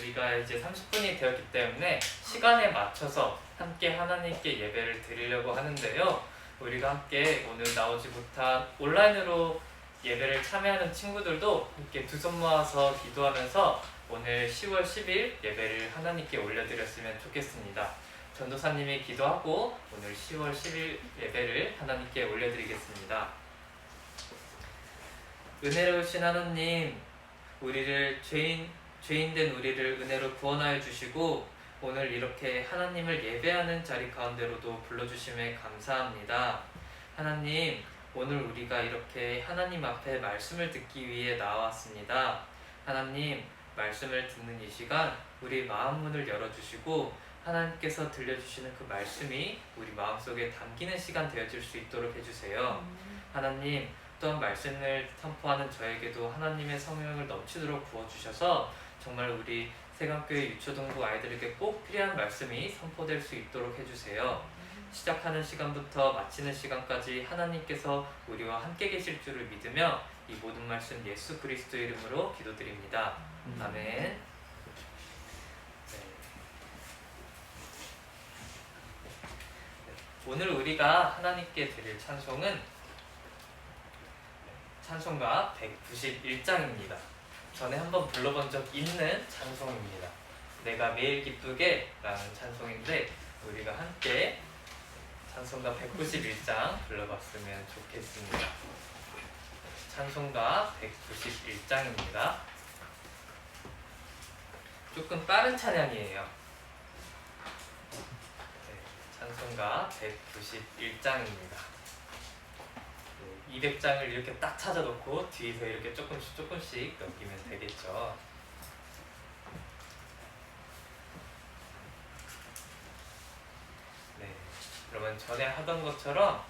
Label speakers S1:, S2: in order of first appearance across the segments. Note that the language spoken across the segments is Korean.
S1: 우리가 이제 30분이 되었기 때문에 시간에 맞춰서 함께 하나님께 예배를 드리려고 하는데요. 우리가 함께 오늘 나오지 못한 온라인으로 예배를 참여하는 친구들도 함께 두 손 모아서 기도하면서 오늘 10월 10일 예배를 하나님께 올려드렸으면 좋겠습니다. 전도사님이 기도하고 오늘 10월 10일 예배를 하나님께 올려드리겠습니다. 은혜로우신 하나님, 우리를 죄인된 우리를 은혜로 구원하여 주시고 오늘 이렇게 하나님을 예배하는 자리 가운데로도 불러주심에 감사합니다. 하나님, 오늘 우리가 이렇게 하나님 앞에 말씀을 듣기 위해 나왔습니다. 하나님, 말씀을 듣는 이 시간 우리 마음 문을 열어주시고 하나님께서 들려주시는 그 말씀이 우리 마음속에 담기는 시간 되어질 수 있도록 해주세요. 하나님, 또한 말씀을 선포하는 저에게도 하나님의 성령을 넘치도록 부어주셔서 정말 우리 세강교회 유초동부 아이들에게 꼭 필요한 말씀이 선포될 수 있도록 해주세요. 시작하는 시간부터 마치는 시간까지 하나님께서 우리와 함께 계실 줄을 믿으며 이 모든 말씀 예수 그리스도 이름으로 기도드립니다. 아멘. 네. 오늘 우리가 하나님께 드릴 찬송은 찬송가 191장입니다. 전에 한번 불러본 적 있는 찬송입니다. 내가 매일 기쁘게 라는 찬송인데 우리가 함께 찬송가 191장 불러봤으면 좋겠습니다. 찬송가 191장입니다. 조금 빠른 찬양이에요. 네, 찬송가 191장입니다. 200장을 이렇게 딱 찾아놓고 뒤에서 이렇게 조금씩 넘기면 되겠죠. 네, 그러면 전에 하던 것처럼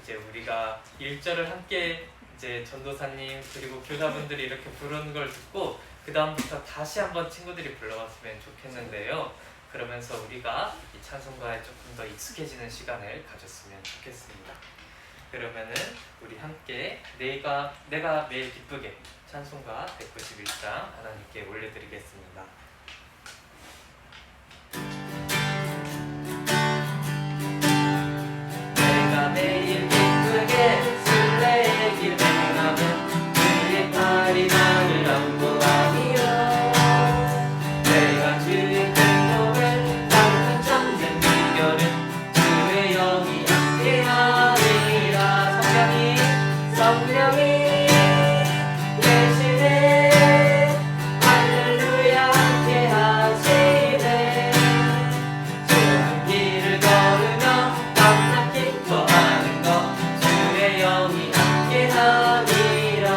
S1: 이제 우리가 1절을 함께 이제 전도사님 그리고 교사분들이 이렇게 부르는 걸 듣고 그 다음부터 다시 한번 친구들이 불러봤으면 좋겠는데요. 그러면서 우리가 이 찬송가에 조금 더 익숙해지는 시간을 가졌으면 좋겠습니다. 그러면은 우리 함께 내가 매일 기쁘게 찬송가 191장 하나님께 올려드리겠습니다. 내가 매일 기쁘게 순례의 길 행하면 주의 팔이 나를 안보하리요. 내가 주의 행복을 땅은 참된 비결은 주의 영이 함께하리라. 성령이 계시네. 할렐루야 함께 하시네. 좋은 길을 걸으며 밤낮 기뻐하는 것 주의 영이 함께 하리라.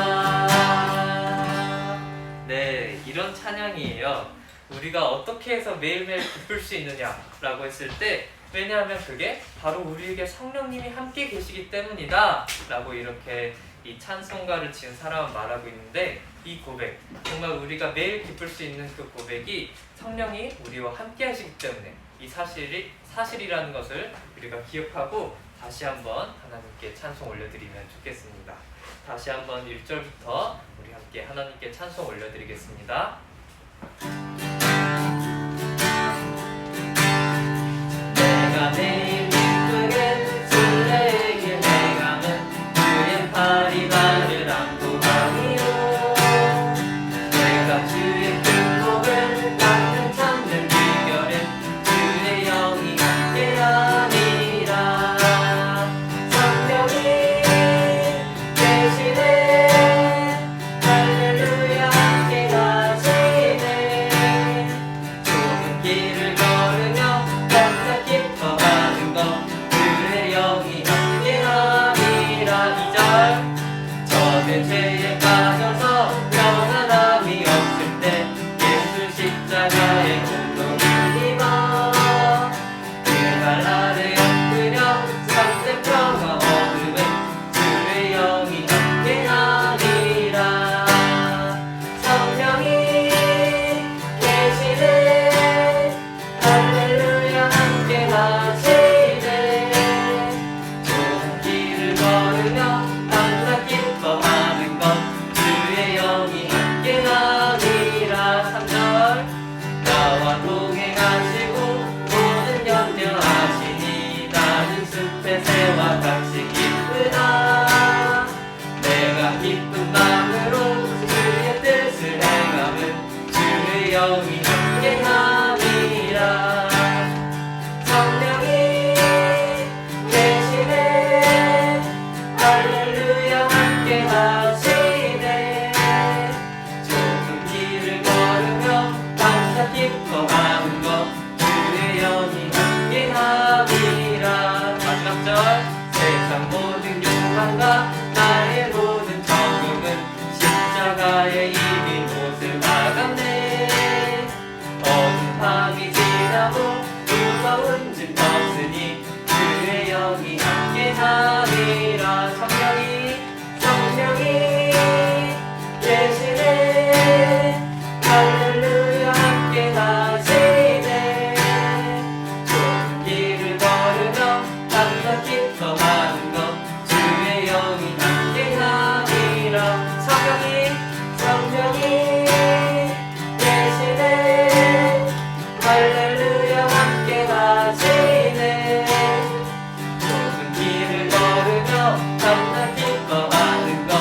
S1: 네, 이런 찬양이에요. 우리가 어떻게 해서 매일매일 기쁠 수 있느냐라고 했을 때 왜냐하면 그게 바로 우리에게 성령님이 함께 계시기 때문이다 라고 이렇게 이 찬송가를 지은 사람은 말하고 있는데, 이 고백, 정말 우리가 매일 기쁠 수 있는 그 고백이 성령이 우리와 함께 하시기 때문에 이 사실이라는 것을 우리가 기억하고 다시 한번 하나님께 찬송 올려드리면 좋겠습니다. 다시 한번 1절부터 우리 함께 하나님께 찬송 올려드리겠습니다. 내가 매일 기쁘게 순례의 길 행하면 주의 팔이 나를 안보하리요. 내가 주의 축복을 땅은 참는 비결은 주의 영이 함께하니라. 성령이 계시네. 할렐루야 함께하시네. 좋은 길을 걸으며 밤낮 기뻐하는 것 주의 영이 함께하니라. 2절 저는 죄에 빠져서 편안함이 없을 때 영이 함께함이라. 성령이 계시네. 할렐루야 함께하시네. 좁은 길을 걸으며 감사 기뻐하는 것 주의 영이 함께함이라. 마지막 절. 세상 모든 욕망과 나의 모든 적응은 십자가에 이긴 못을 막았네. 어두운 밤이 지나고 무거운 짐 없으니 주의 영이 함께하리라. 성령이 계시네. 할렐루야 함께하시네. 좁은 길을 걸으며 감사 기뻐하는 것 주의 영이 함께하리라. 성령이 계시네. 할렐루야 함께하시네. 좁은 길을 걸으며 감사 기뻐하는 것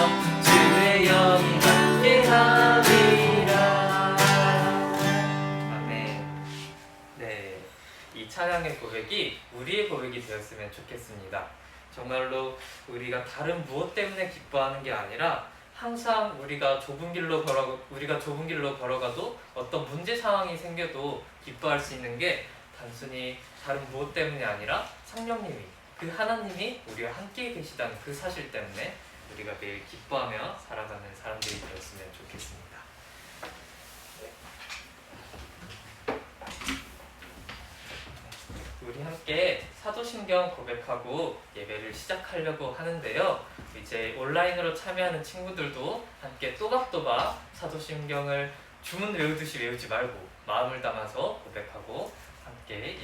S1: 주의 영이 함께하리라. 아멘. 네, 이 찬양의 고백이 우리의 고백이 되었으면 좋겠습니다. 정말로 우리가 다른 무엇 때문에 기뻐하는 게 아니라 항상 우리가 좁은 길로 걸어가도 어떤 문제 상황이 생겨도 기뻐할 수 있는 게 단순히 다른 무엇 때문이 아니라 성령님이, 그 하나님이 우리와 함께 계시다는 그 사실 때문에 우리가 매일 기뻐하며 살아가는 사람들이 되었으면 좋겠습니다. 우리 함께 사도신경 고백하고 예배를 시작하려고 하는데요. 이제 온라인으로 참여하는 친구들도 함께 또박또박 사도신경을 주문 외우듯이 외우지 말고 마음을 담아서 고백하고 함께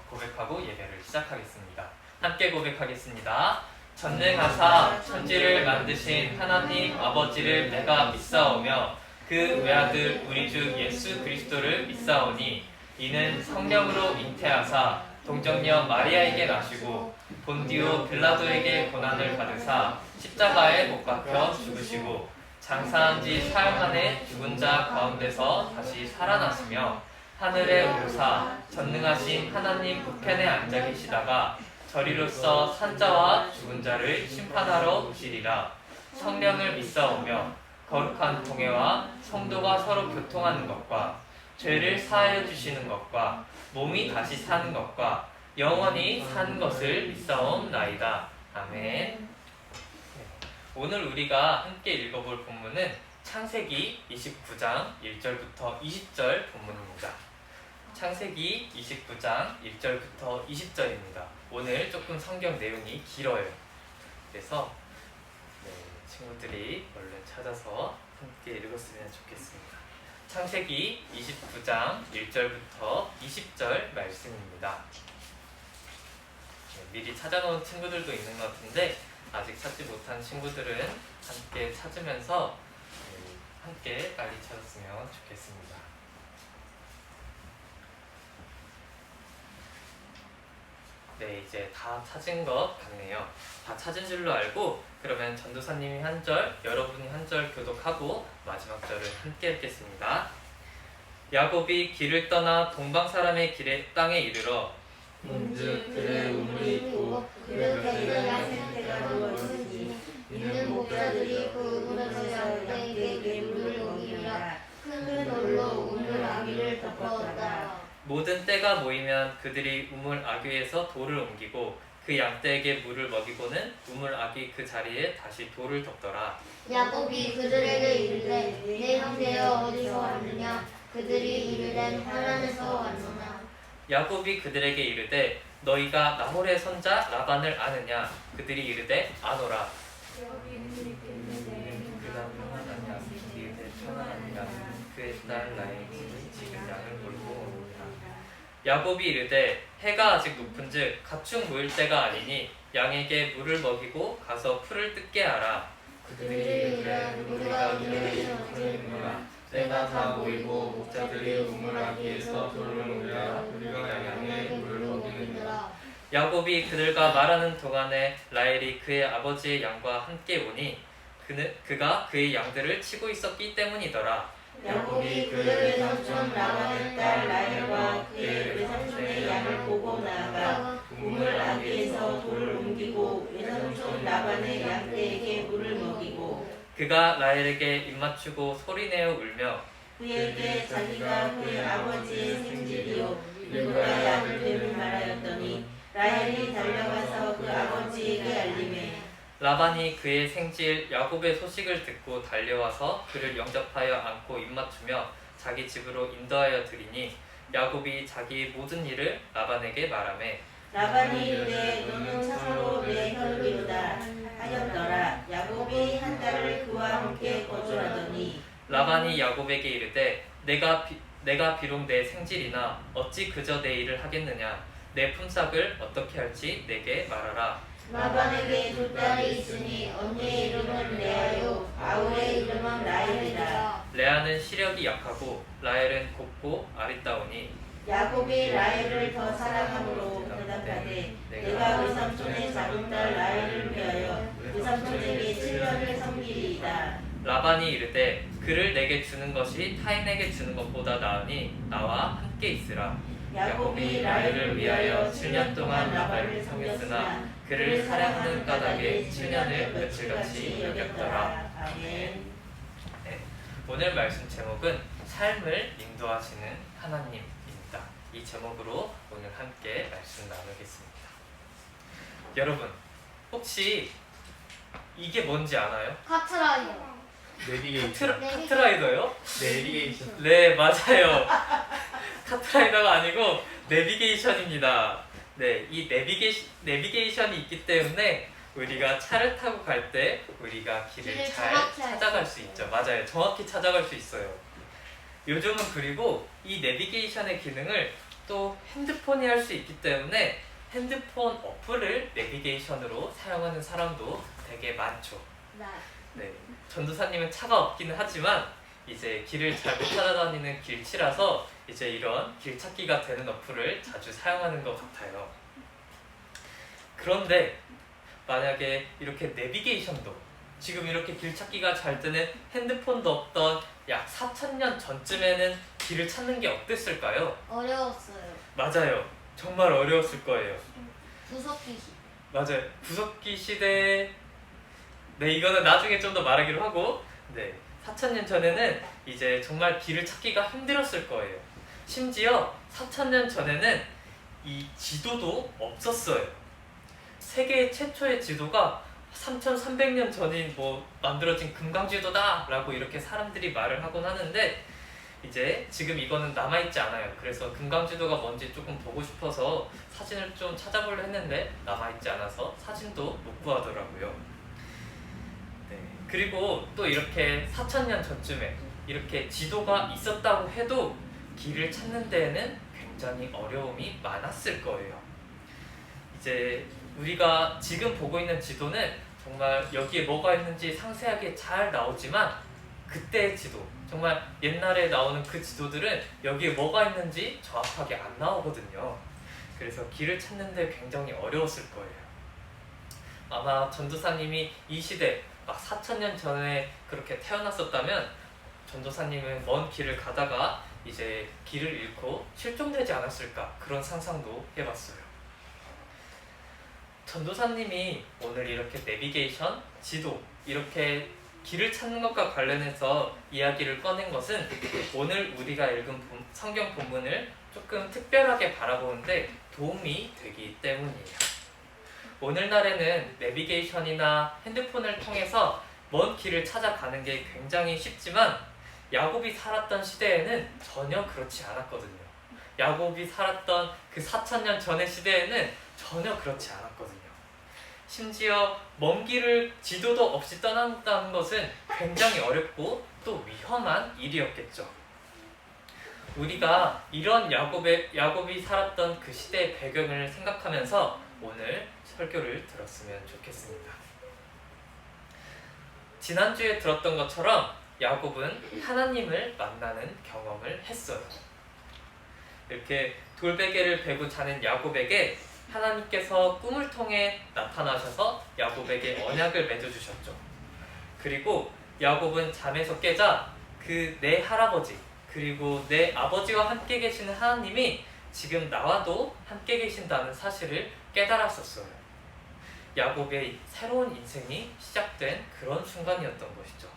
S1: 고백하고 예배를 시작하겠습니다. 함께 고백하겠습니다. 전능하사 천지를 만드신 하나님 아버지를 내가 믿사오며 그 외아들 우리 주 예수 그리스도를 믿사오니 이는 성령으로 잉태하사 동정녀 마리아에게 나시고 본디오 빌라도에게 고난을 받으사 십자가에 못 박혀 죽으시고 장사한 지 사흘 만에 죽은 자 가운데서 다시 살아나시며 하늘에 오르사 전능하신 하나님 우편에 앉아 계시다가 저리로서 산자와 죽은 자를 심판하러 오시리라. 성령을 믿사오며 거룩한 공회와 성도가 서로 교통하는 것과 죄를 사하여 주시는 것과 몸이 다시 사는 것과 영원히 사는 것을 믿사옵나이다. 아멘. 오늘 우리가 함께 읽어볼 본문은 창세기 29장 1절부터 20절 본문입니다. 창세기 29장 1절부터 20절입니다. 오늘 조금 성경 내용이 길어요. 그래서 친구들이 얼른 찾아서 함께 읽었으면 좋겠습니다. 창세기 29장 1절부터 20절 말씀입니다. 미리 찾아놓은 친구들도 있는 것 같은데 아직 찾지 못한 친구들은 함께 찾으면서 함께 빨리 찾았으면 좋겠습니다. 네, 이제 다 찾은 것 같네요. 다 찾은 줄로 알고 그러면 전도사님이 한 절, 여러분이 한 절 교독하고 마지막 절을 함께 읽겠습니다. 야곱이 길을 떠나 동방 사람의 땅에 이르러
S2: 본즉 그의 우물이 있고 그의 곁에 야생떼가 누워있으니 이는 목자들이 그 우물에서 야생떼에게 물을 먹이며 큰 돌로 우물 아귀를 덮었다.
S1: 모든 떼가 모이면 그들이 우물 아귀에서 돌을 옮기고 그 양떼에게 물을 먹이고는 우물 아귀 그 자리에 다시 돌을 덮더라.
S2: 야곱이 그들에게 이르되 내 형제여 어디서 왔느냐. 그들이 이르되 하란에서 왔노라.
S1: 야곱이 그들에게 이르되 너희가 나홀의 선자 라반을 아느냐. 그들이 이르되 아노라. 그가 평안하냐. 이르되 평안하니라. 그의 딸 라헬이 지금 양을 몰고 오느니라. 야곱이 이르되 해가 아직 높은즉 가축 모일 때가 아니니 양에게 물을 먹이고 가서 풀을 뜯게 하라.
S2: 그들이 이르되 우리가 그에게 먹으리라.
S3: 때가 다 모이고 목자들이 우물 아귀에서 돌을 옮겨 우리가 양에 물을 먹이느니라.
S1: 야곱이 그들과 말하는 동안에 라헬이 그의 아버지의 양과 함께 오니 그가 그의 양들을 치고 있었기 때문이더라.
S3: 야곱이 그의 외삼촌 라반의 딸 라헬과 그의 외삼촌의 양을 보고 나아가 우물 아귀에서 돌을 옮기고 외삼촌 라반의 양떼에게 물을 먹이고
S1: 그가 라헬에게 입맞추고 소리내어 울며
S3: 그에게 자기가 그의 아버지의 생질이요 일곱의 아들 됨을 말하였더니 라헬이 달려가서 그 아버지에게 알리매
S1: 라반이 그의 생질 야곱의 소식을 듣고 달려와서 그를 영접하여 안고 입맞추며 자기 집으로 인도하여 드리니 야곱이 자기 모든 일을 라반에게 말하매
S3: 라반이 이르되 너는 참으로 내 혈기로다 하였더라. 야곱이 한 달을 그와 함께 거주하더니
S1: 라반이 야곱에게 이르되 내가 비록 내 생질이나 어찌 그저 내 일을 하겠느냐 내 품삯을 어떻게 할지 내게 말하라.
S2: 라반에게 두 딸이 있으니 언니의 이름은 레아요 아우의 이름은 라헬이라.
S1: 레아는 시력이 약하고 라헬은 곱고 아리따우니
S3: 야곱이 라헬을 더 사랑함으로 대답하되 내가 외삼촌의 작은 딸 라헬을 위하여 외삼촌에게 7년을 섬기리이다.
S1: 라반이 이르되 그를 내게 주는 것이 타인에게 주는 것보다 나으니 나와 함께 있으라.
S3: 야곱이 라헬을 위하여 7년 동안 라반을 섬겼으나 그를 사랑하는 까닭에 7년을 며칠같이 여겼더라. 아멘.
S1: 네, 오늘 말씀 제목은 삶을 인도하시는 하나님입니다. 이 제목으로 오늘 함께 말씀 나누겠습니다. 여러분 혹시 이게 뭔지 아나요?
S2: 카트라이더.
S1: 카트라이더요?
S3: 내비게이션.
S1: 네 맞아요. 카트라이더가 아니고 내비게이션입니다. 네, 이 내비게이션이 있기 때문에 우리가 차를 타고 갈 때 우리가 길을
S2: 길을
S1: 잘
S2: 정확히
S1: 찾아갈 수 있죠. 맞아요. 정확히 찾아갈 수 있어요. 요즘은 그리고 이 내비게이션의 기능을 또 핸드폰이 할 수 있기 때문에 핸드폰 어플을 내비게이션으로 사용하는 사람도 되게 많죠. 네, 전도사님은 차가 없기는 하지만 이제 길을 잘 못 찾아다니는 길치라서 이제 이런 길 찾기가 되는 어플을 자주 사용하는 것 같아요. 그런데 만약에 이렇게 내비게이션도 지금 이렇게 길 찾기가 잘 되는 핸드폰도 없던 약 4,000년 전쯤에는 길을 찾는 게 어땠을까요?
S2: 어려웠어요.
S1: 맞아요. 정말 어려웠을 거예요.
S2: 구석기시.
S1: 맞아요. 구석기 시대. 네, 이거는 나중에 좀 더 말하기로 하고, 네, 4,000년 전에는 이제 정말 길을 찾기가 힘들었을 거예요. 심지어 4,000년 전에는 이 지도도 없었어요. 세계 최초의 지도가 3,300년 전인 만들어진 금강지도다 라고 이렇게 사람들이 말을 하곤 하는데 이제 지금 이거는 남아있지 않아요. 그래서 금강지도가 뭔지 조금 보고 싶어서 사진을 좀 찾아보려 했는데 남아있지 않아서 사진도 못 구하더라고요. 네. 그리고 또 이렇게 4,000년 전쯤에 이렇게 지도가 있었다고 해도 길을 찾는 데에는 굉장히 어려움이 많았을 거예요. 이제 우리가 지금 보고 있는 지도는 정말 여기에 뭐가 있는지 상세하게 잘 나오지만 그때의 지도, 정말 옛날에 나오는 그 지도들은 여기에 뭐가 있는지 정확하게 안 나오거든요. 그래서 길을 찾는데 굉장히 어려웠을 거예요. 아마 전도사님이 이 시대 막 4,000년 전에 그렇게 태어났었다면 전도사님은 먼 길을 가다가 이제 길을 잃고 실종되지 않았을까, 그런 상상도 해봤어요. 전도사님이 오늘 이렇게 내비게이션, 지도, 이렇게 길을 찾는 것과 관련해서 이야기를 꺼낸 것은 오늘 우리가 읽은 성경 본문을 조금 특별하게 바라보는데 도움이 되기 때문이에요. 오늘날에는 내비게이션이나 핸드폰을 통해서 먼 길을 찾아가는 게 굉장히 쉽지만 야곱이 살았던 시대에는 전혀 그렇지 않았거든요. 야곱이 살았던 그 4,000년 전의 시대에는 전혀 그렇지 않았거든요. 심지어 먼 길을 지도도 없이 떠난다는 것은 굉장히 어렵고 또 위험한 일이었겠죠. 우리가 이런 야곱이 살았던 그 시대의 배경을 생각하면서 오늘 설교를 들었으면 좋겠습니다. 지난주에 들었던 것처럼 야곱은 하나님을 만나는 경험을 했어요. 이렇게 돌베개를 베고 자는 야곱에게 하나님께서 꿈을 통해 나타나셔서 야곱에게 언약을 맺어주셨죠. 그리고 야곱은 잠에서 깨자 그 내 할아버지 그리고 내 아버지와 함께 계시는 하나님이 지금 나와도 함께 계신다는 사실을 깨달았었어요. 야곱의 새로운 인생이 시작된 그런 순간이었던 것이죠.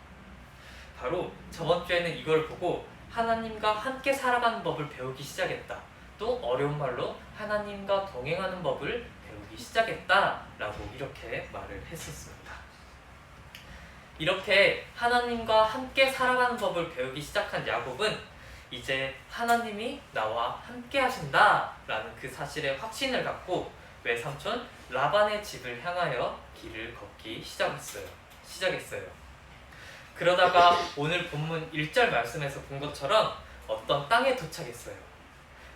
S1: 바로 저번 주에는 이걸 보고 하나님과 함께 살아가는 법을 배우기 시작했다. 또 어려운 말로 하나님과 동행하는 법을 배우기 시작했다라고 이렇게 말을 했었습니다. 이렇게 하나님과 함께 살아가는 법을 배우기 시작한 야곱은 이제 하나님이 나와 함께 하신다라는 그 사실에 확신을 갖고 외삼촌 라반의 집을 향하여 길을 걷기 시작했어요. 그러다가 오늘 본문 1절 말씀에서 본 것처럼 어떤 땅에 도착했어요.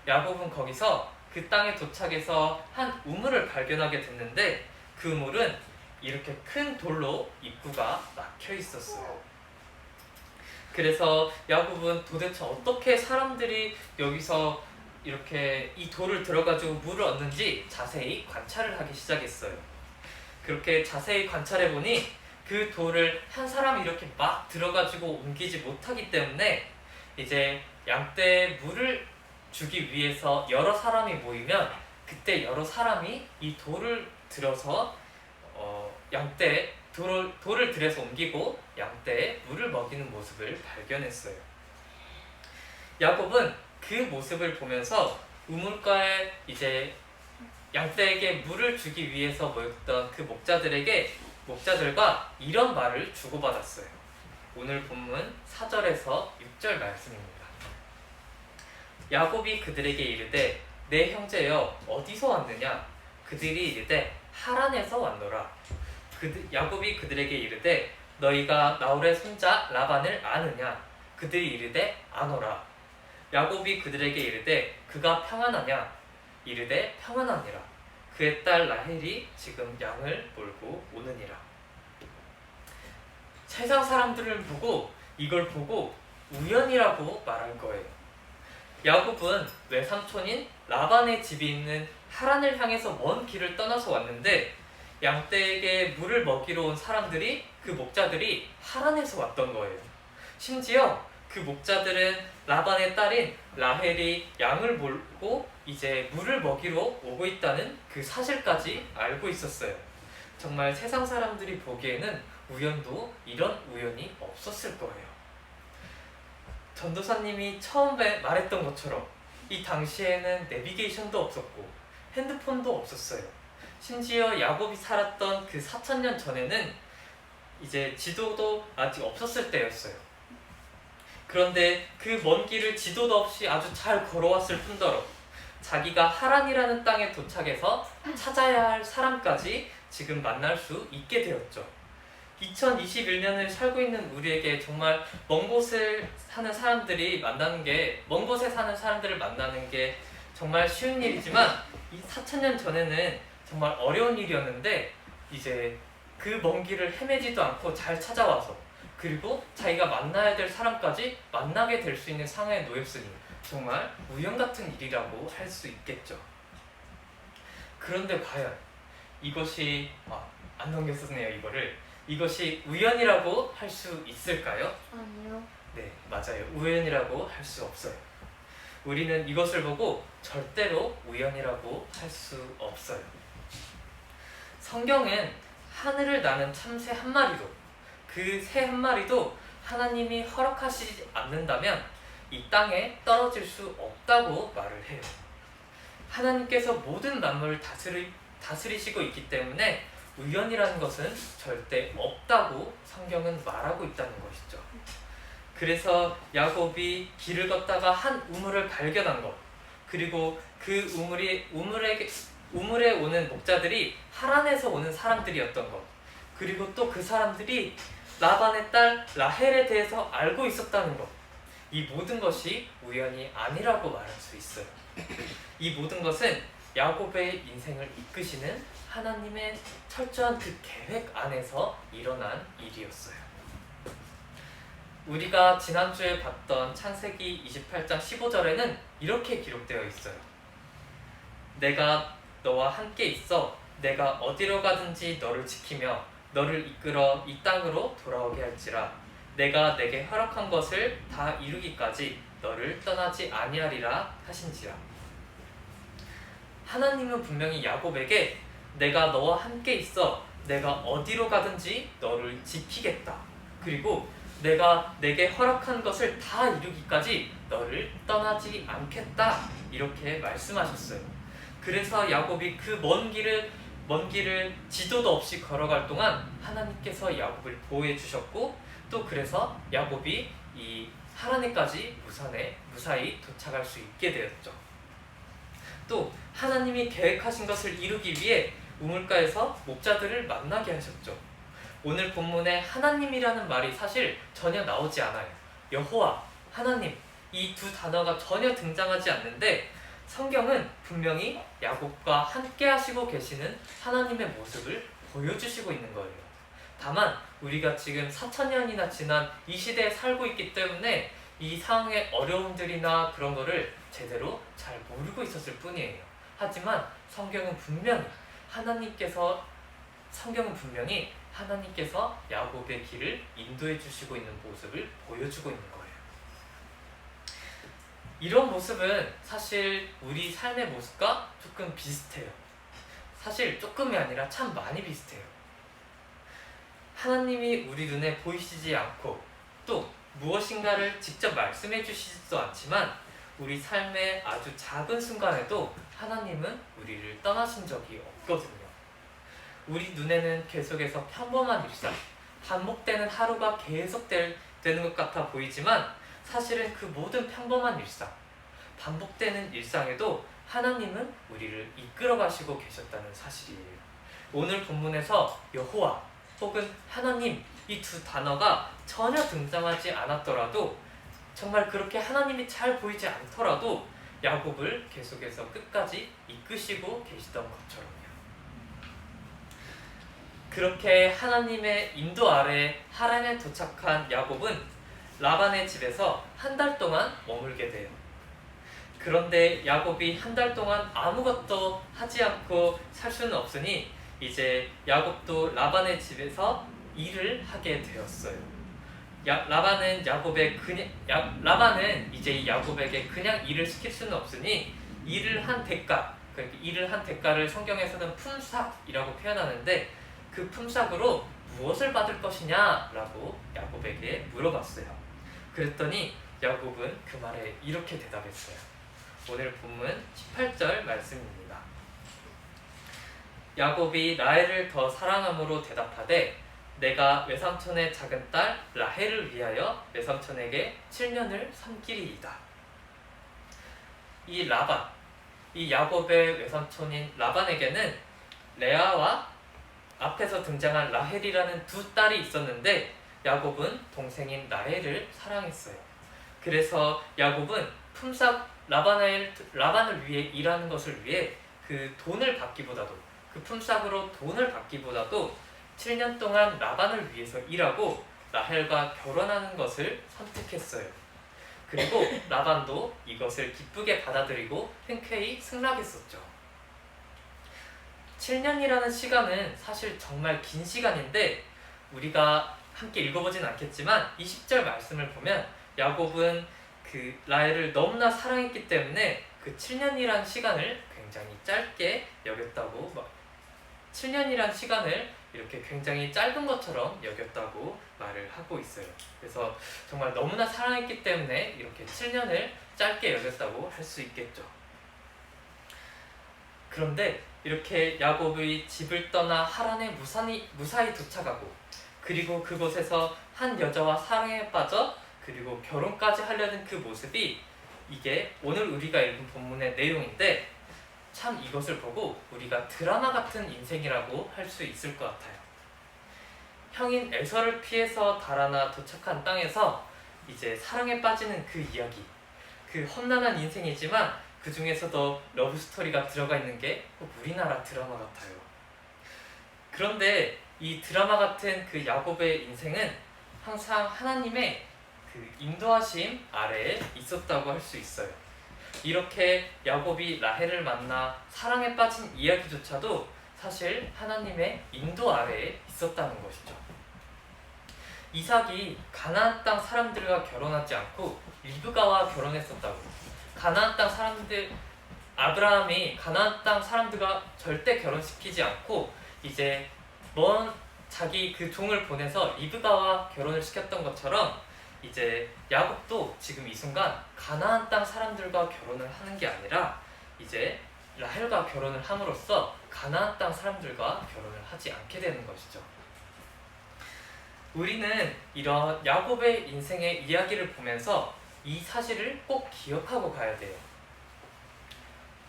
S1: 야곱은 거기서 그 땅에 도착해서 한 우물을 발견하게 됐는데 그 우물은 이렇게 큰 돌로 입구가 막혀 있었어요. 그래서 야곱은 도대체 어떻게 사람들이 여기서 이렇게 이 돌을 들어가지고 물을 얻는지 자세히 관찰을 하기 시작했어요. 그렇게 자세히 관찰해 보니 그 돌을 한 사람이 이렇게 막 들어가지고 옮기지 못하기 때문에 이제 양떼에 물을 주기 위해서 여러 사람이 모이면 그때 여러 사람이 이 돌을 들어서 양떼에 돌을 들여서 옮기고 양떼에 물을 먹이는 모습을 발견했어요. 야곱은 그 모습을 보면서 우물가에 이제 양떼에게 물을 주기 위해서 모였던 그 목자들과 이런 말을 주고받았어요. 오늘 본문 4절에서 6절 말씀입니다. 야곱이 그들에게 이르되 내 형제여 어디서 왔느냐? 그들이 이르되 하란에서 왔노라. 야곱이 그들에게 이르되 너희가 나홀의 손자 라반을 아느냐? 그들이 이르되 아노라. 야곱이 그들에게 이르되 그가 평안하냐? 이르되 평안하니라. 그의 딸 라헬이 지금 양을 몰고 오느니라. 세상 사람들을 보고 이걸 보고 우연이라고 말할 거예요. 야곱은 외삼촌인 라반의 집이 있는 하란을 향해서 먼 길을 떠나서 왔는데 양떼에게 물을 먹이러 온 사람들이 그 목자들이 하란에서 왔던 거예요. 심지어 그 목자들은 라반의 딸인 라헬이 양을 몰고 이제 물을 먹이러 오고 있다는 그 사실까지 알고 있었어요. 정말 세상 사람들이 보기에는 우연도 이런 우연이 없었을 거예요. 전도사님이 처음에 말했던 것처럼 이 당시에는 내비게이션도 없었고 핸드폰도 없었어요. 심지어 야곱이 살았던 그 4,000년 전에는 이제 지도도 아직 없었을 때였어요. 그런데 그 먼 길을 지도도 없이 아주 잘 걸어왔을 뿐더러 자기가 하란이라는 땅에 도착해서 찾아야 할 사람까지 지금 만날 수 있게 되었죠. 2021년을 살고 있는 우리에게 정말 먼 곳에 사는 사람들을 만나는 게 정말 쉬운 일이지만 이 4,000년 전에는 정말 어려운 일이었는데 이제 그 먼 길을 헤매지도 않고 잘 찾아와서 그리고 자기가 만나야 될 사람까지 만나게 될 수 있는 상황에 놓였으니 정말 우연 같은 일이라고 할 수 있겠죠. 그런데 과연 이것이 안 넘겼었네요. 이것이 우연이라고 할 수 있을까요?
S2: 아니요.
S1: 네, 맞아요. 우연이라고 할 수 없어요. 우리는 이것을 보고 절대로 우연이라고 할 수 없어요. 성경은 하늘을 나는 참새 한 마리도 그 새 한 마리도 하나님이 허락하시지 않는다면 이 땅에 떨어질 수 없다고 말을 해요. 하나님께서 모든 만물을 다스리시고 있기 때문에 우연이라는 것은 절대 없다고 성경은 말하고 있다는 것이죠. 그래서 야곱이 길을 걷다가 한 우물을 발견한 것, 그리고 그 우물에 오는 목자들이 하란에서 오는 사람들이었던 것, 그리고 또 그 사람들이 라반의 딸 라헬에 대해서 알고 있었다는 것, 이 모든 것이 우연이 아니라고 말할 수 있어요. 이 모든 것은 야곱의 인생을 이끄시는 하나님의 철저한 그 계획 안에서 일어난 일이었어요. 우리가 지난주에 봤던 창세기 28장 15절에는 이렇게 기록되어 있어요. 내가 너와 함께 있어 내가 어디로 가든지 너를 지키며 너를 이끌어 이 땅으로 돌아오게 할지라 내가 내게 허락한 것을 다 이루기까지 너를 떠나지 아니하리라 하신지라. 하나님은 분명히 야곱에게 내가 너와 함께 있어 내가 어디로 가든지 너를 지키겠다. 그리고 내가 내게 허락한 것을 다 이루기까지 너를 떠나지 않겠다. 이렇게 말씀하셨어요. 그래서 야곱이 그 먼 길을 지도도 없이 걸어갈 동안 하나님께서 야곱을 보호해 주셨고, 또 그래서 야곱이 이 하란에까지 무사히 도착할 수 있게 되었죠. 또 하나님이 계획하신 것을 이루기 위해 우물가에서 목자들을 만나게 하셨죠. 오늘 본문에 하나님이라는 말이 사실 전혀 나오지 않아요. 여호와, 하나님, 이 두 단어가 전혀 등장하지 않는데 성경은 분명히 야곱과 함께 하시고 계시는 하나님의 모습을 보여주시고 있는 거예요. 다만 우리가 지금 4000년이나 지난 이 시대에 살고 있기 때문에 이 상황의 어려움들이나 그런 거를 제대로 잘 모르고 있었을 뿐이에요. 하지만 성경은 분명히 하나님께서 야곱의 길을 인도해 주시고 있는 모습을 보여주고 있는 거예요. 이런 모습은 사실 우리 삶의 모습과 조금 비슷해요. 사실 조금이 아니라 참 많이 비슷해요. 하나님이 우리 눈에 보이시지 않고 또 무엇인가를 직접 말씀해 주시지도 않지만 우리 삶의 아주 작은 순간에도 하나님은 우리를 떠나신 적이 없거든요. 우리 눈에는 계속해서 평범한 일상, 반복되는 하루가 되는 것 같아 보이지만 사실은 그 모든 평범한 일상, 반복되는 일상에도 하나님은 우리를 이끌어 가시고 계셨다는 사실이에요. 오늘 본문에서 여호와 혹은 하나님, 이 두 단어가 전혀 등장하지 않았더라도, 정말 그렇게 하나님이 잘 보이지 않더라도 야곱을 계속해서 끝까지 이끄시고 계시던 것처럼요. 그렇게 하나님의 인도 아래 하란에 도착한 야곱은 라반의 집에서 한 달 동안 머물게 돼요. 그런데 야곱이 한 달 동안 아무것도 하지 않고 살 수는 없으니 이제 야곱도 라반의 집에서 일을 하게 되었어요. 라반은 이제 야곱에게 그냥 일을 시킬 수는 없으니 일을 한 대가를 성경에서는 품삯이라고 표현하는데, 그 품삯으로 무엇을 받을 것이냐라고 야곱에게 물어봤어요. 그랬더니 야곱은 그 말에 이렇게 대답했어요. 오늘 본문 18절 말씀입니다. 야곱이 라헬을 더 사랑함으로 대답하되 내가 외삼촌의 작은 딸 라헬을 위하여 외삼촌에게 7년을 섬기리이다. 이 야곱의 외삼촌인 라반에게는 레아와 앞에서 등장한 라헬이라는 두 딸이 있었는데 야곱은 동생인 라헬을 사랑했어요. 그래서 야곱은 라반을 위해 일하는 것을 위해 그 품삯으로 돈을 받기보다도 7년 동안 라반을 위해서 일하고 라헬과 결혼하는 것을 선택했어요. 그리고 라반도 이것을 기쁘게 받아들이고 흔쾌히 승낙했었죠. 7년이라는 시간은 사실 정말 긴 시간인데 우리가 함께 읽어보진 않겠지만 20절 말씀을 보면 야곱은 그 라헬을 너무나 사랑했기 때문에 그 7년이라는 시간을 굉장히 짧게 여겼다고, 7년이라는 시간을 이렇게 굉장히 짧은 것처럼 여겼다고 말을 하고 있어요. 그래서 정말 너무나 사랑했기 때문에 이렇게 7년을 짧게 여겼다고 할 수 있겠죠. 그런데 이렇게 야곱의 집을 떠나 하란에 무사히 도착하고, 그리고 그곳에서 한 여자와 사랑에 빠져 그리고 결혼까지 하려는 그 모습이, 이게 오늘 우리가 읽은 본문의 내용인데 참 이것을 보고 우리가 드라마 같은 인생이라고 할 수 있을 것 같아요. 형인 에서를 피해서 달아나 도착한 땅에서 이제 사랑에 빠지는 그 이야기, 그 험난한 인생이지만 그 중에서도 러브스토리가 들어가 있는 게 꼭 우리나라 드라마 같아요. 그런데 이 드라마 같은 그 야곱의 인생은 항상 하나님의 그 인도하심 아래에 있었다고 할 수 있어요. 이렇게 야곱이 라헬을 만나 사랑에 빠진 이야기조차도 사실 하나님의 인도 아래에 있었다는 것이죠. 이삭이 가나안 땅 사람들과 결혼하지 않고 리브가와 결혼했었다고. 가나안 땅 사람들 아브라함이 가나안 땅 사람들과 절대 결혼시키지 않고 이제 먼 자기 그 종을 보내서 리브가와 결혼을 시켰던 것처럼 이제 야곱도 지금 이 순간 가나안 땅 사람들과 결혼을 하는 게 아니라 이제 라헬과 결혼을 함으로써 가나안 땅 사람들과 결혼을 하지 않게 되는 것이죠. 우리는 이런 야곱의 인생의 이야기를 보면서 이 사실을 꼭 기억하고 가야 돼요.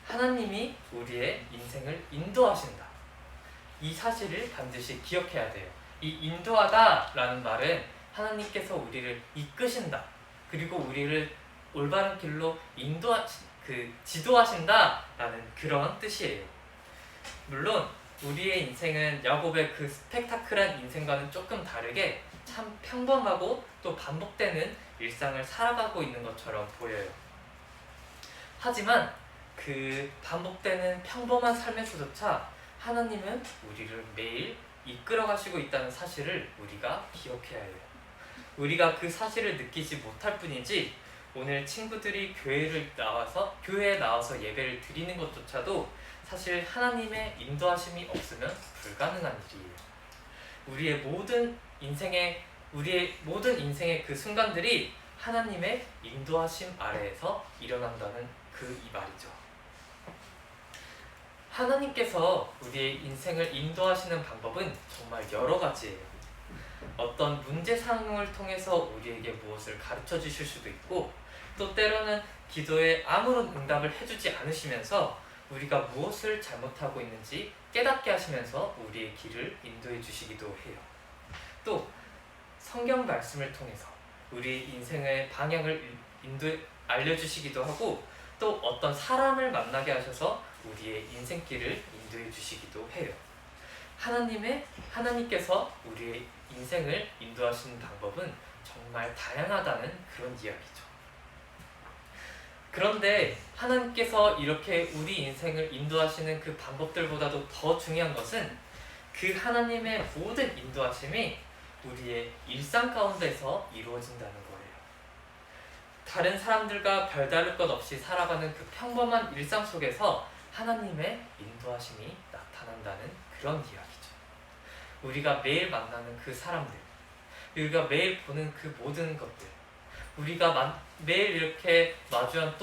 S1: 하나님이 우리의 인생을 인도하신다. 이 사실을 반드시 기억해야 돼요. 이 인도하다라는 말은 하나님께서 우리를 이끄신다. 그리고 우리를 올바른 길로 지도하신다라는 그런 뜻이에요. 물론 우리의 인생은 야곱의 그 스펙타클한 인생과는 조금 다르게 참 평범하고 또 반복되는 일상을 살아가고 있는 것처럼 보여요. 하지만 그 반복되는 평범한 삶에서조차 하나님은 우리를 매일 이끌어 가시고 있다는 사실을 우리가 기억해야 해요. 우리가 그 사실을 느끼지 못할 뿐이지 오늘 친구들이 교회에 나와서 예배를 드리는 것조차도 사실 하나님의 인도하심이 없으면 불가능한 일이에요. 우리의 모든 인생의 그 순간들이 하나님의 인도하심 아래에서 일어난다는 이 말이죠. 하나님께서 우리의 인생을 인도하시는 방법은 정말 여러 가지예요. 어떤 문제 상황을 통해서 우리에게 무엇을 가르쳐 주실 수도 있고, 또 때로는 기도에 아무런 응답을 해주지 않으시면서 우리가 무엇을 잘못하고 있는지 깨닫게 하시면서 우리의 길을 인도해 주시기도 해요. 또 성경 말씀을 통해서 우리 인생의 방향을 알려주시기도 하고, 또 어떤 사람을 만나게 하셔서 우리의 인생길을 인도해 주시기도 해요. 하나님께서 우리의 인생을 인도하시는 방법은 정말 다양하다는 그런 이야기죠. 그런데 하나님께서 이렇게 우리 인생을 인도하시는 그 방법들보다도 더 중요한 것은 그 하나님의 모든 인도하심이 우리의 일상 가운데서 이루어진다는 거예요. 다른 사람들과 별다를 것 없이 살아가는 그 평범한 일상 속에서 하나님의 인도하심이 나타난다는 그런 이야기죠. 우리가 매일 만나는 그 사람들, 우리가 매일 보는 그 모든 것들, 우리가 매일 이렇게 마주하는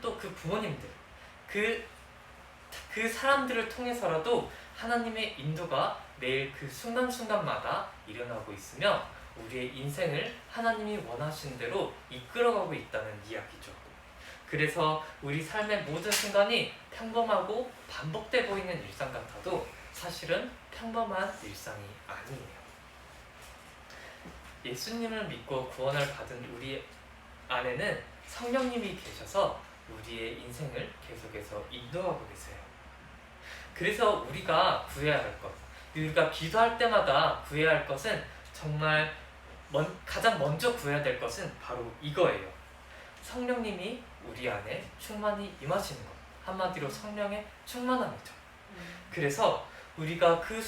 S1: 또 그 부모님들, 그 사람들을 통해서라도 하나님의 인도가 매일 그 순간순간마다 일어나고 있으며 우리의 인생을 하나님이 원하신 대로 이끌어가고 있다는 이야기죠. 그래서 우리 삶의 모든 순간이 평범하고 반복돼 보이는 일상 같아도 사실은 평범한 일상이 아니에요. 예수님을 믿고 구원을 받은 우리 안에는 성령님이 계셔서 우리의 인생을 계속해서 인도하고 계세요. 그래서 우리가 구해야 할 것, 우리가 기도할 때마다 구해야 할 것은 정말 가장 먼저 구해야 될 것은 바로 이거예요. 성령님이 우리 안에 충만히 임하시는 것. 한마디로 성령의 충만함이죠. 그래서 우리가 그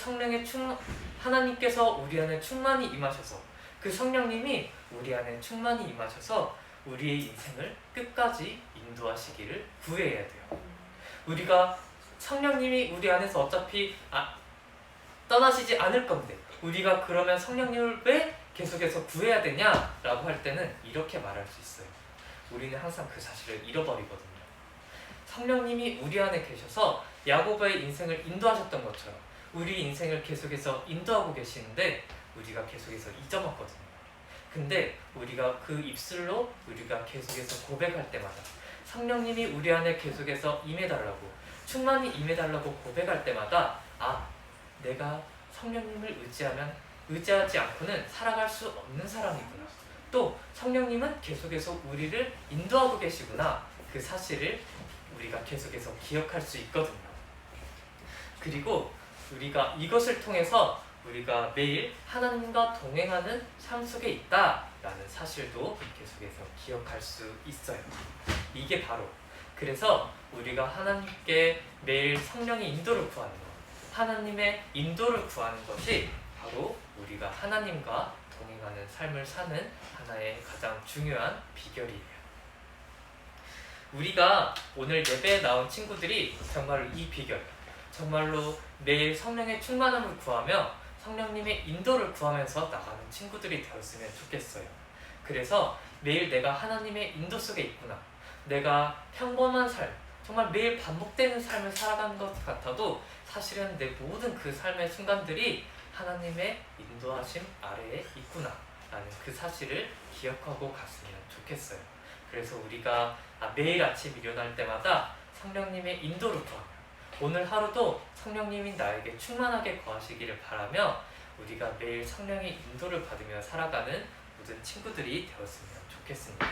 S1: 하나님께서 우리 안에 충만히 임하셔서 그 성령님이 우리 안에 충만히 임하셔서 우리의 인생을 끝까지 인도하시기를 구해야 돼요. 우리가 성령님이 우리 안에서 어차피 떠나시지 않을 건데 우리가 그러면 성령님을 왜 계속해서 구해야 되냐라고 할 때는 이렇게 말할 수 있어요. 우리는 항상 그 사실을 잃어버리거든요. 성령님이 우리 안에 계셔서 야곱의 인생을 인도하셨던 것처럼 우리 인생을 계속해서 인도하고 계시는데 우리가 계속해서 잊어먹거든요. 근데 우리가 그 입술로 우리가 계속해서 고백할 때마다 성령님이 우리 안에 계속해서 임해달라고 충만히 임해달라고 고백할 때마다 내가 성령님을 의지하지 않고는 살아갈 수 없는 사람이구나. 또 성령님은 계속해서 우리를 인도하고 계시구나. 그 사실을 우리가 계속해서 기억할 수 있거든요. 그리고 우리가 이것을 통해서 우리가 매일 하나님과 동행하는 삶 속에 있다라는 사실도 계속해서 기억할 수 있어요. 이게 바로 그래서 우리가 하나님께 매일 성령의 인도를 구하는 것, 하나님의 인도를 구하는 것이 바로 우리가 하나님과 동행하는 삶을 사는 하나의 가장 중요한 비결이에요. 우리가 오늘 예배에 나온 친구들이 정말로 이 비결, 정말로 매일 성령의 충만함을 구하며 성령님의 인도를 구하면서 나가는 친구들이 되었으면 좋겠어요. 그래서 매일 내가 하나님의 인도 속에 있구나, 내가 평범한 삶, 정말 매일 반복되는 삶을 살아가는 것 같아도 사실은 내 모든 그 삶의 순간들이 하나님의 인도하심 아래에 있구나 라는 그 사실을 기억하고 갔으면 좋겠어요. 그래서 우리가 매일 아침 일어날 때마다 성령님의 인도를 구하며 오늘 하루도 성령님이 나에게 충만하게 거하시기를 바라며 우리가 매일 성령의 인도를 받으며 살아가는 모든 친구들이 되었으면 좋겠습니다.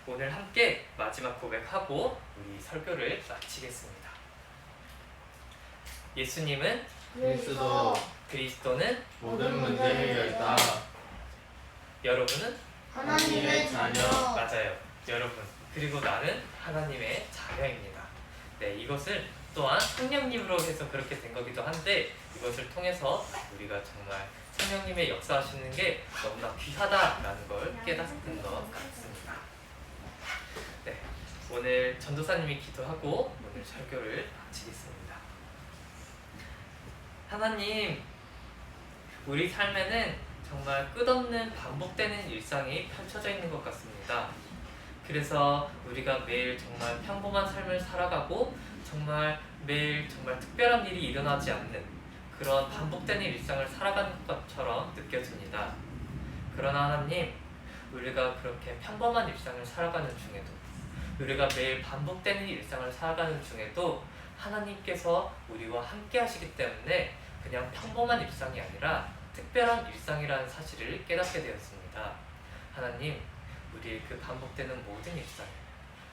S1: 오늘 함께 마지막 고백하고 우리 설교를 마치겠습니다. 예수님은 그리스도는
S2: 모든 문제 해결다.
S1: 여러분은
S2: 하나님의 자녀.
S1: 맞아요. 여러분, 그리고 나는 하나님의 자녀입니다. 네, 이것을 또한 성령님으로 해서 그렇게 된 거기도 한데 이것을 통해서 우리가 정말 성령님의 역사하시는 게 너무나 귀하다라는 걸 깨닫는 것 같습니다. 네, 오늘 전도사님이 기도하고 오늘 설교를 마치겠습니다. 하나님, 우리 삶에는 정말 끝없는 반복되는 일상이 펼쳐져 있는 것 같습니다. 그래서 우리가 매일 정말 평범한 삶을 살아가고 정말 매일 정말 특별한 일이 일어나지 않는 그런 반복되는 일상을 살아가는 것처럼 느껴집니다. 그러나 하나님, 우리가 그렇게 평범한 일상을 살아가는 중에도 우리가 매일 반복되는 일상을 살아가는 중에도 하나님께서 우리와 함께 하시기 때문에 그냥 평범한 일상이 아니라 특별한 일상이라는 사실을 깨닫게 되었습니다. 하나님, 우리의 그 반복되는 모든 일상,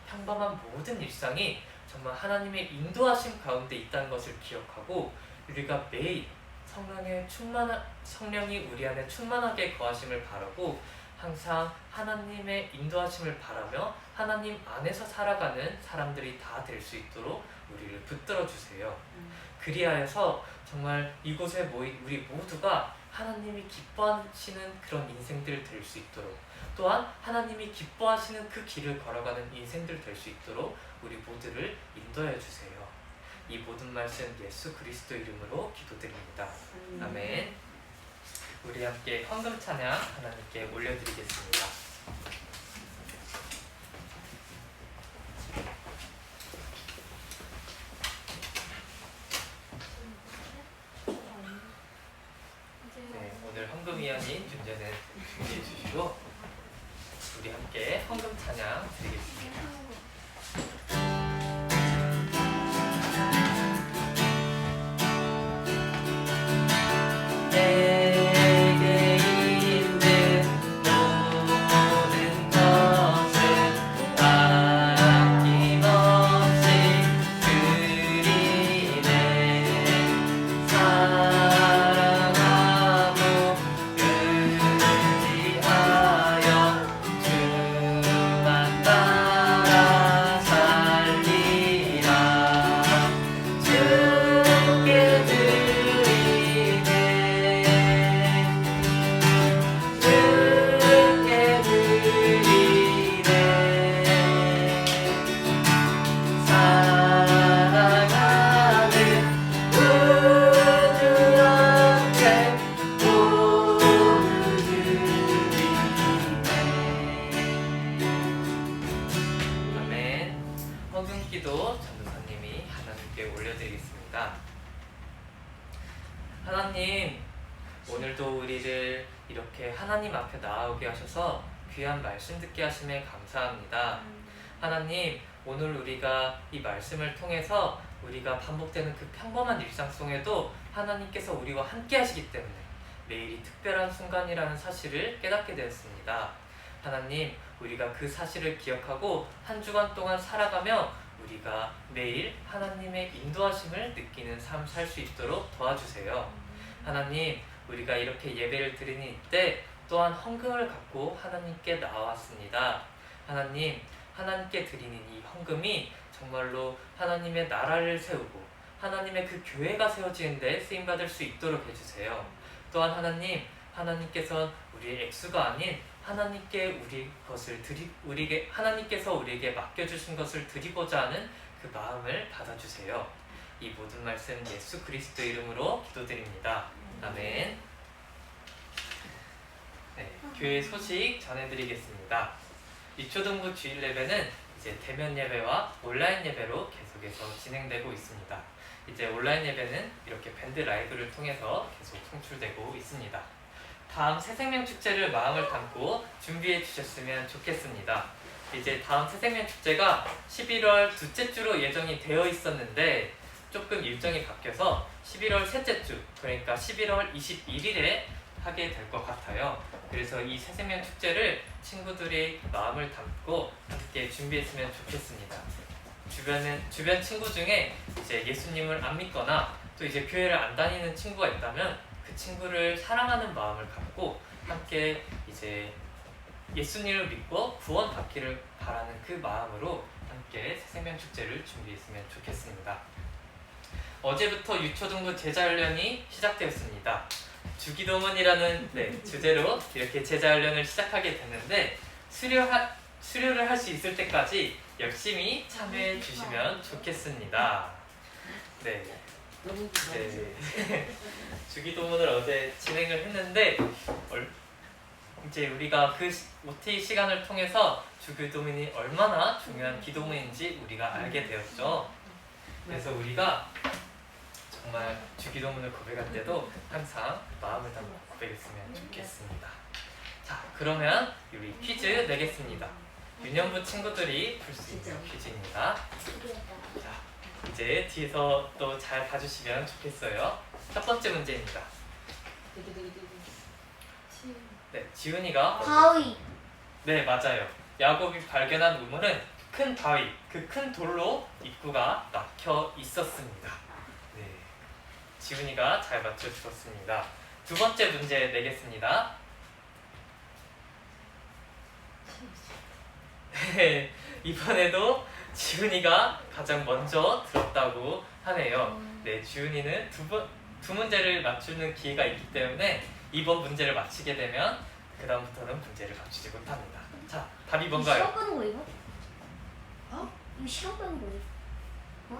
S1: 평범한 모든 일상이 정말 하나님의 인도하심 가운데 있다는 것을 기억하고 우리가 매일 성령이 우리 안에 충만하게 거하심을 바라고 항상 하나님의 인도하심을 바라며 하나님 안에서 살아가는 사람들이 다 될 수 있도록 우리를 붙들어 주세요. 그리하여서 정말 이곳에 모인 우리 모두가 하나님이 기뻐하시는 그런 인생들 될 수 있도록, 또한 하나님이 기뻐하시는 그 길을 걸어가는 인생들 될 수 있도록 우리 모두를 인도해 주세요. 이 모든 말씀 예수 그리스도 이름으로 기도드립니다. 아멘. 우리 함께 헌금 찬양 하나님께 올려드리겠습니다. 네, 오늘 헌금위원인 준재는 준비해 주시고 우리 함께 헌금 찬양 드리겠습니다. 내게 있는 모든 것을 아낌없이 드리네. 사랑하고 의지하여 주만 따라 살리라. 주께 헌금기도 전도사님이 하나님께 올려드리겠습니다. 하나님, 오늘도 우리를 이렇게 하나님 앞에 나아오게 하셔서 귀한 말씀 듣게 하심에 감사합니다. 하나님, 오늘 우리가 이 말씀을 통해서 우리가 반복되는 그 평범한 일상 속에도 하나님께서 우리와 함께 하시기 때문에 매일이 특별한 순간이라는 사실을 깨닫게 되었습니다. 하나님, 우리가 그 사실을 기억하고 한 주간 동안 살아가며 우리가 매일 하나님의 인도하심을 느끼는 삶 살 수 있도록 도와주세요. 하나님, 우리가 이렇게 예배를 드리는 이때 또한 헌금을 갖고 하나님께 나왔습니다. 하나님, 하나님께 드리는 이 헌금이 정말로 하나님의 나라를 세우고 하나님의 그 교회가 세워지는 데 쓰임받을 수 있도록 해주세요. 또한 하나님, 하나님께서는 우리의 액수가 아닌 하나님께 하나님께서 우리에게 맡겨주신 것을 드리고자 하는 그 마음을 받아주세요. 이 모든 말씀 예수 그리스도 이름으로 기도드립니다. 아멘. 네, 교회 소식 전해드리겠습니다. 유초등부 주일 예배는 이제 대면 예배와 온라인 예배로 계속해서 진행되고 있습니다. 이제 온라인 예배는 이렇게 밴드 라이브를 통해서 계속 송출되고 있습니다. 다음 새생명 축제를 마음을 담고 준비해 주셨으면 좋겠습니다. 이제 다음 새생명 축제가 11월 둘째 주로 예정이 되어 있었는데 조금 일정이 바뀌어서 11월 셋째 주, 그러니까 11월 21일에 하게 될 것 같아요. 그래서 이 새생명 축제를 친구들이 마음을 담고 함께 준비했으면 좋겠습니다. 주변 친구 중에 이제 예수님을 안 믿거나 또 이제 교회를 안 다니는 친구가 있다면 그 친구를 사랑하는 마음을 갖고 함께 이제 예수님을 믿고 구원받기를 바라는 그 마음으로 함께 새생명 축제를 준비했으면 좋겠습니다. 어제부터 유초등부 제자훈련이 시작되었습니다. 주기도문이라는 주제로 이렇게 제자훈련을 시작하게 됐는데 수료를 할 수 있을 때까지 열심히 참여해 주시면 좋겠습니다. 네. 주기도문을 어제 진행을 했는데 이제 우리가 그 OT 시간을 통해서 주기도문이 얼마나 중요한 기도문인지 우리가 알게 되었죠. 그래서 우리가 정말 주기도문을 고백할 때도 항상 마음을 담고 고백했으면 좋겠습니다. 자, 그러면 우리 퀴즈 내겠습니다. 유년부 친구들이 풀 수 있는 퀴즈입니다. 자, 이제 뒤에서 또 잘 봐주시면 좋겠어요. 첫 번째 문제입니다. 네, 지훈이가
S2: 바위.
S1: 네, 맞아요. 야곱이 발견한 우물은 큰 바위, 그 큰 돌로 입구가 막혀 있었습니다. 네, 지훈이가 잘 맞춰주었습니다. 두 번째 문제 내겠습니다. 네, 이번에도 지훈이가 가장 먼저 들었다고 하네요. 네, 지훈이는 두 문제를 맞추는 기회가 있기 때문에 이번 문제를 맞히게 되면 그 다음부터는 문제를 맞추지 못합니다. 자, 답이 뭔가요?
S2: 시험 끄는 거 이거? 이거 시험 끄는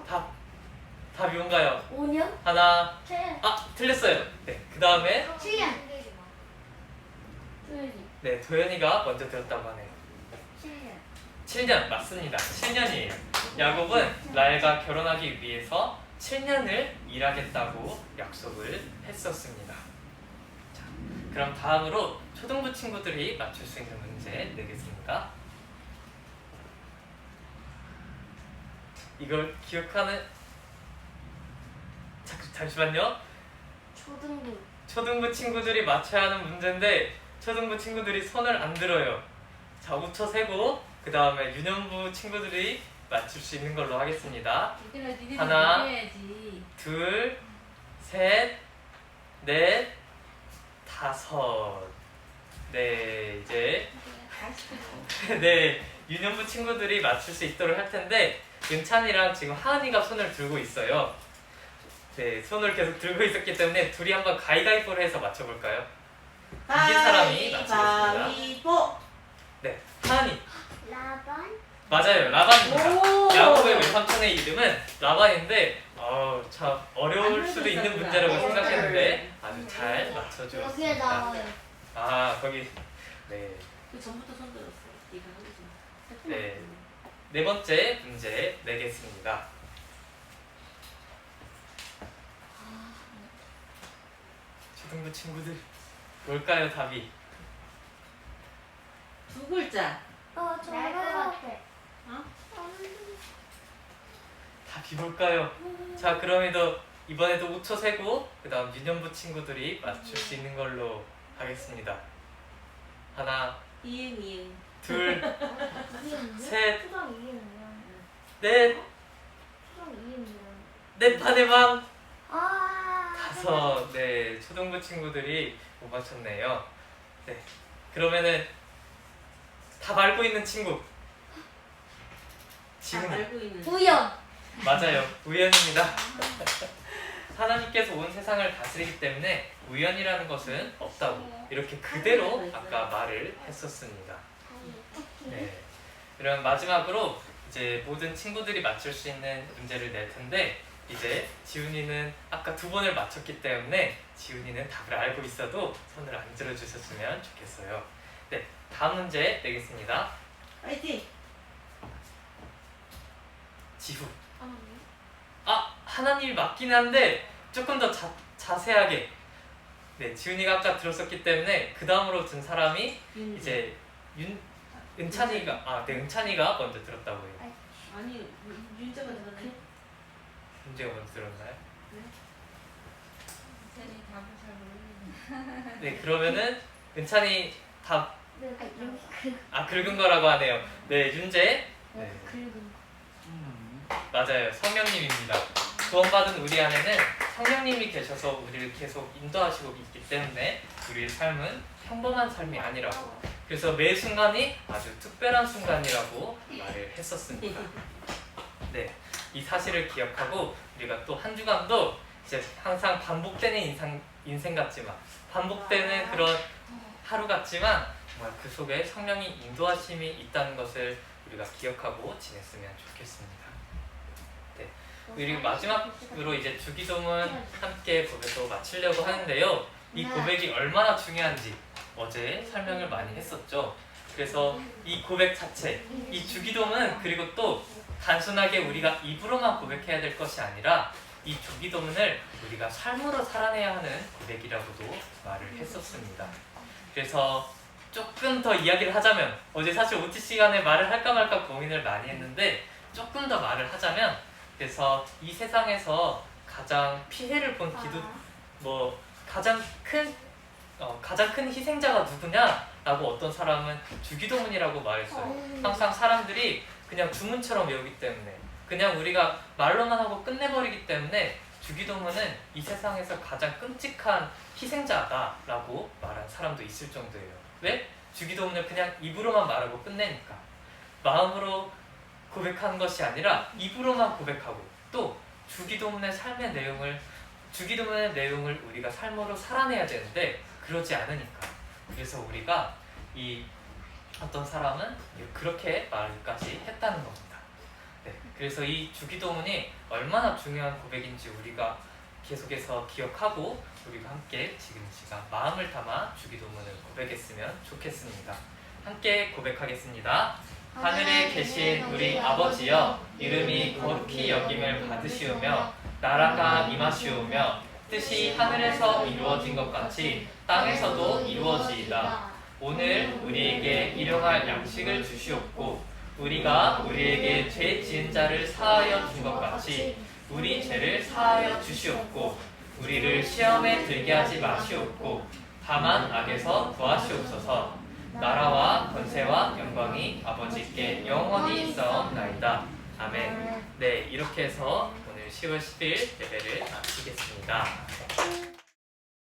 S2: 거
S1: 답이 뭔가요?
S2: 5년?
S1: 하나,
S2: 7년?
S1: 틀렸어요. 네, 그 다음에
S2: 7년.
S1: 네, 도현이가 먼저 들었다고 하네요. 7년 맞습니다. 7년이에요. 야곱은 라헬과 결혼하기 위해서 7년을 일하겠다고 약속을 했었습니다. 자, 그럼 다음으로 초등부 친구들이 맞출 수 있는 문제 내겠습니다. 이걸 기억하는 잠시만요. 초등부 친구들이 맞춰야 하는 문제인데 초등부 친구들이 손을 안 들어요. 자, 5초 세고 그 다음에 유년부 친구들이 맞출 수 있는 걸로 하겠습니다. 하나, 둘, 셋, 넷, 다섯. 네, 이제 네, 유년부 친구들이 맞출 수 있도록 할 텐데 은찬이랑 지금 하은이가 손을 들고 있어요. 네, 손을 계속 들고 있었기 때문에 둘이 한번 가위가위보를 해서 맞춰볼까요? 이긴 사람이 맞추겠습니다.
S3: 가위바위보.
S1: 네, 하은이.
S2: 라반?
S1: 맞아요, 라반입니다. 야곱의 외삼촌의 이름은 라반인데 참 어려울 수도 있는 문제라고 생각했는데 아주 잘
S2: 여기에
S1: 맞춰주었습니다.
S2: 나와요.
S1: 아, 거기. 네,
S3: 그 전부터 손 들었어. 네가 하지 마.
S1: 네. 네 번째 문제 내겠습니다. 초등부 친구들 뭘까요, 답이?
S3: 두 글자.
S2: 날 것 같아.
S1: 답이 뭘까요? 자, 그럼에도 이번에도 5초 세고 그 다음 유년부 친구들이 맞출 수 있는 걸로 하겠습니다. 하나,
S3: 이응.
S1: 둘, 셋,
S2: 초당 이름이야.
S1: 넷,
S2: 초당 이름이야.
S1: 넷 판의 밤,
S2: 아.
S1: 다섯. 네, 초등부 친구들이 못 맞췄네요. 네, 그러면은 답 알고 있는 친구. 지훈이.
S3: 알고 있는.
S2: 우연.
S1: 맞아요, 우연입니다. 하나님께서 온 세상을 다스리기 때문에 우연이라는 것은 없다고 이렇게 그대로 아까 말을 했었습니다. 네. 그럼 마지막으로 이제 모든 친구들이 맞출 수 있는 문제를 낼 텐데 이제 지훈이는 아까 2번을 맞췄기 때문에 지훈이는 답을 알고 있어도 손을 안 들어주셨으면 좋겠어요. 네, 다음 문제 내겠습니다.
S3: 파이팅!
S1: 지훈. 하나님이 맞긴 한데 조금 더 자세하게. 네, 지훈이가 아까 들었었기 때문에 그 다음으로 든 사람이 이제 은찬이가 은찬이가 먼저 들었다고요.
S3: 아니 윤자가 들었네.
S1: 문제가 먼저 들었나요?
S2: 선생님 답을 잘 모르겠네.
S1: 네, 그러면은 은찬이 답
S2: 네,
S1: 긁은 거라고 하네요. 네, 윤재. 네.
S2: 긁은
S1: 맞아요. 성령님입니다. 구원받은 우리 안에는 성령님이 계셔서 우리를 계속 인도하시고 있기 때문에 우리의 삶은 평범한 삶이 아니라고. 그래서 매 순간이 아주 특별한 순간이라고 말을 했었습니다. 네, 이 사실을 기억하고 우리가 또 한 주간도 이제 항상 반복되는 인생 같지만 반복되는 그런 하루 같지만 정말 그 속에 성령이 인도하심이 있다는 것을 우리가 기억하고 지냈으면 좋겠습니다. 네, 그리고 마지막으로 이제 주기도문 함께 고백도 마치려고 하는데요. 이 고백이 얼마나 중요한지 어제 설명을 많이 했었죠. 그래서 이 고백 자체, 이 주기도문 그리고 또 단순하게 우리가 입으로만 고백해야 될 것이 아니라 이 주기도문을 우리가 삶으로 살아내야 하는 고백이라고도 말을 했었습니다. 그래서 조금 더 이야기를 하자면 어제 사실 OT 시간에 말을 할까 말까 고민을 많이 했는데 조금 더 말을 하자면 그래서 이 세상에서 가장 피해를 본 가장 큰 희생자가 누구냐라고 어떤 사람은 주기도문이라고 말했어요. 항상 사람들이 그냥 주문처럼 외우기 때문에 그냥 우리가 말로만 하고 끝내버리기 때문에 주기도문은 이 세상에서 가장 끔찍한 희생자다라고 말한 사람도 있을 정도예요. 왜? 주기도문을 그냥 입으로만 말하고 끝내니까. 마음으로 고백하는 것이 아니라 입으로만 고백하고 또 주기도문의 내용을 우리가 삶으로 살아내야 되는데 그러지 않으니까. 그래서 우리가 어떤 사람은 그렇게 말까지 했다는 겁니다. 네, 그래서 이 주기도문이 얼마나 중요한 고백인지 우리가 계속해서 기억하고 우리가 함께 지금 이 시간 마음을 담아 주기도문을 고백했으면 좋겠습니다. 함께 고백하겠습니다. 하늘에 계신 우리 아버지여, 이름이 거룩히 여김을 받으시오며 나라가 임하시오며 뜻이 하늘에서 이루어진 것 같이 땅에서도 이루어지이다. 오늘 우리에게 일용할 양식을 주시옵고 우리가 우리에게 죄 지은 자를 사하여 준 것 같이 우리 죄를 사하여 주시옵고 우리를 시험에 들게 하지 마시옵고 다만 악에서 구하시옵소서. 나라와 권세와 영광이 아버지께 영원히 있사옵나이다. 아멘. 네, 이렇게 해서 오늘 10월 10일 예배를 마치겠습니다.